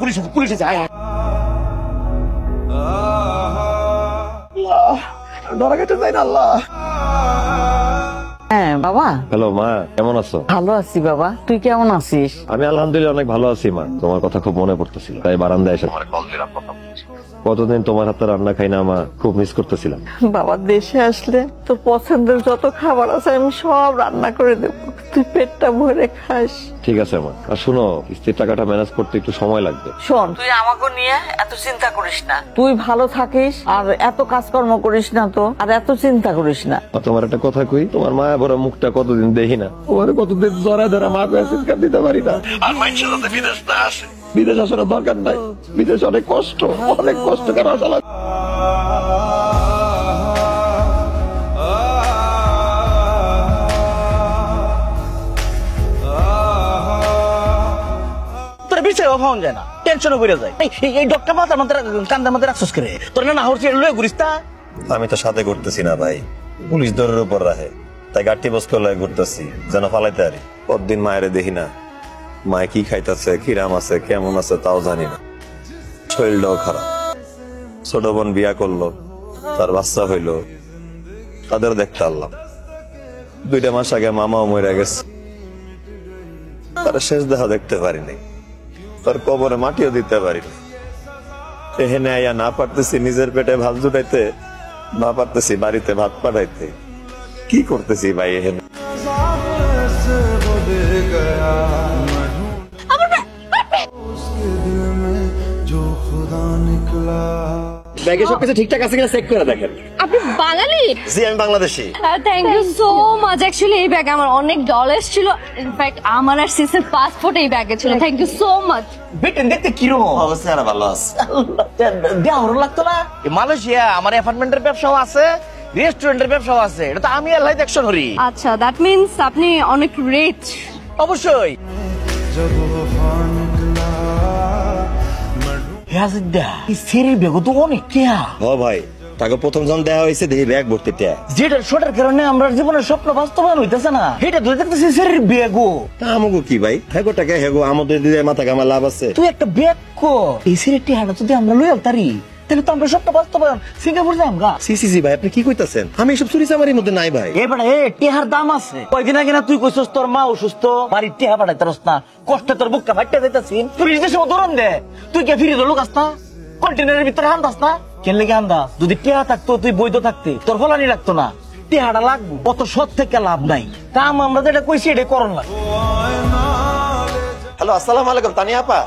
Police police আছে, আয় ধরা গেছে যাই না। আল্লাহ। হ্যাঁ বাবা। হ্যালো মা, কেমন আছো? ভালো আছি বাবা, তুই কেমন আছিস? আমি আলহামদুলিল্লাহ অনেক ভালো আছি মা। তোমার কথা খুব মনে পড়তেছিল, তাই বারান্দায় এসে কতদিন তোমার হাতে রান্না খাই না মা, খুব মিস করতেছিলাম। বাবা দেশে আসলে তোর পছন্দের যত খাবার আছে আমি সব রান্না করে দেবো, তুই পেটটা ভরে খাস। ঠিক আছে মা। আর শুনো, কিস্তির টাকাটা ম্যানেজ করতে একটু সময় লাগবে। শোন, তুই আমাকে নিয়ে এত চিন্তা করিস না, তুই ভালো থাকিস আর এত কাজকর্ম করিস না তো, আর এত চিন্তা করিস না। তোমার একটা কথা কই, তোমার মায়া বড় মুখটা কতদিন দেখি না, তোমার কতদিন জরা ধরা মা চিৎকার দিতে পারি না। আর মানুষের সাথে বিদেশ না আসে, বিদেশ আসার দরকার নাই, বিদেশ অনেক কষ্ট, অনেক কষ্ট করে আসা লাগে। যায় না, টেনশনও বেড়ে যায়। এই ডক্টর মাথার মধ্যে কান্দার মধ্যে রাখছস করে, তোর না হচ্ছে লয়ে ঘুরিস তা। আমি তো সাথে করতেছি না ভাই, পুলিশ দরের উপর রাখে, তাই গাড়ি বসকে লয়ে ঘুরতেছি যেন ফালাইতে পারি। কতদিন মায়ের দেখি না, মায়ে কি খাইতেছে, কিরাম আছে, কেমন আছে তাও জানি না। শরীরটাও খারাপ। ছোট বোন বিয়া করলো, তার বাচ্চা হইলো, তাদের দেখতে আনলাম। 2 মাস আগে মামাও মরে গেছে, তার শেষ দেখা দেখতে পারিনি, তার কবরে মাটিও দিতে পারিনি। এখানে আইয়া না পারতেছি নিজের পেটে ভাত জুটাইতে, না পারতেছি বাড়িতে ভাত পাঠাইতে। কি করতেছি ভাই এখানে? ব্যাগে সবকিছু ঠিকঠাক আছে কিনা চেক করে দেখেন। আপনি বাঙালি? জি আমি Bangladeshi. Thank you so much. Actually এই ব্যাগে আমার অনেক ডলার্স ছিল, ইনফ্যাক্ট আমার আর সিসের পাসপোর্ট এই ব্যাগে ছিল। Thank you so much. বেটেন দেখতে কিরকম? অবশ্যই আর ভালো আছে। দেওয়া লাগতো না। মালয়েশিয়া আমার অ্যাপার্টমেন্টের ব্যবসাও আছে, রেস্টুরেন্টের ব্যবসাও আছে, এটা তো আমি আল্লাহ দেখছো ধরি। আচ্ছা, দ্যাট মিন্স আপনি অনেক রিচ। অবশ্যই। ভাই তাকে প্রথম যখন দেওয়া হয়েছে দেখি ব্যাগ ভর্তি টাকা, যেটা ছোটার কারণে আমরা জীবনের স্বপ্ন বাস্তবায়ন হইতেছে না, এটা তুই দেখতেছিস শরীর ব্যাগও। আমাকে কি ভাই, হেগো টাকা হেগো আমাদের দিলে মাথা কামা লাভ আছে। তুই একটা ব্যাগ কো, এই শরীরটি হাঁটা যদি আমরা লই আলতারি, তাহলে তো আমরা স্বপ্ন বাস্তবায়ন সিঙ্গাপুর যাই আমরা। সি ভাই, আপনি কি কইতাছেন? আমি এসব চুরি চামারির মধ্যে নাই ভাই। এবারে টেহার দাম আছে। কয়দিন আগে না তুই কইছস তোর মা অসুস্থ, বাড়ির টেহা পাঠাইতারস না, কষ্টে তোর বুকটা ফাইটে যাইতাছি। তুই নিজের সময় ধরন দে, তুই কে ফিরে লোক আস না, কন্টেনারের ভিতরে হান্দাস না কেন লেগে হান্দাস? যদি টেহা থাকতো, তুই বৈধ থাকতে, তোর ফলানি লাগতো না, টেহাটা লাগবো। কত সৎ থেকে লাভ নাই, কাম আমরা যেটা কইছি এটা করন লাগবে। হ্যালো, আসসালামু আলাইকুম তানিয়া আপা।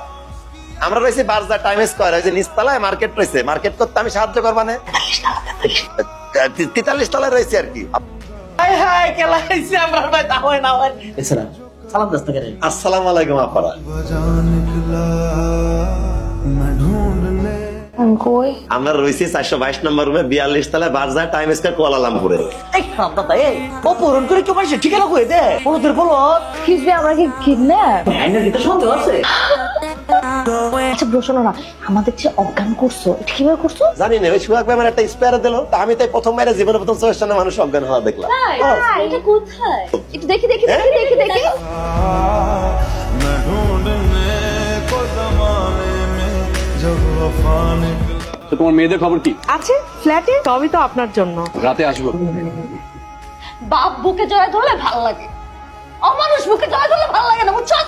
আমরা রয়েছি বারজার টাইম স্কয়ার, ওই যে নিচতলায় মার্কেট রয়েছে, মার্কেট করতে আমি সাহায্য করবা না? 43 তলায় রয়েছে আর কি। হাই হাই কেলা আইছে আমরা ভাই, তা হয় না হয়। এছাড়া সালাম দাস্তা করে। আসসালামু আলাইকুম আপারা। আমরা রয়েছি 422 নম্বর রুমে, 42 তলায় বারজার টাইম স্কয়ার কুয়ালালামপুরে। এই দাদা এই অপহরণ করে কেউ মানুষের ঠিকানা কই দে, ওদের বলো এক্সকিউজ মি, আমরা কি কিডন্যাপ? আইনের ভিতরে সন্দেহ আছে। আচ্ছা ব্রো, শোনো না, আমাদের যে অজ্ঞান করছো, এটা কিভাবে করছো? জানি না, ওই সুহাগ ভাই আমার একটা স্পেয়ার দিল, তা আমি তাই প্রথম মেরে জীবনে প্রথম চোখের সামনে মানুষ অজ্ঞান হওয়া দেখলাম। এটা কোথায়? একটু দেখি দেখি দেখি দেখি দেখি। তোমার মেয়েদের খবর কি আছে? ফ্ল্যাটে, তবে তো আপনার জন্য রাতে আসবো। বাপ বুকে জয় ধরলে ভালো লাগে, অমানুষ বুকে জয় ধরলে ভালো লাগে না, বুঝছো?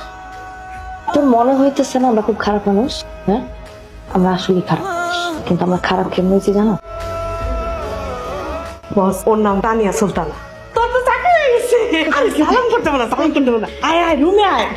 তোর মনে হইতেছে না আমরা খুব খারাপ মানুষ? হ্যাঁ, আমরা আসলে খারাপ, কিন্তু আমরা খারাপ কেমন হয়েছি জানো? বস, ওর নাম তানিয়া সুলতানা। তোর তো চাকরি হয়ে গেছে। সালাম করতে বলো, সালাম করতে বলো। আয় আয় রুমে আয়।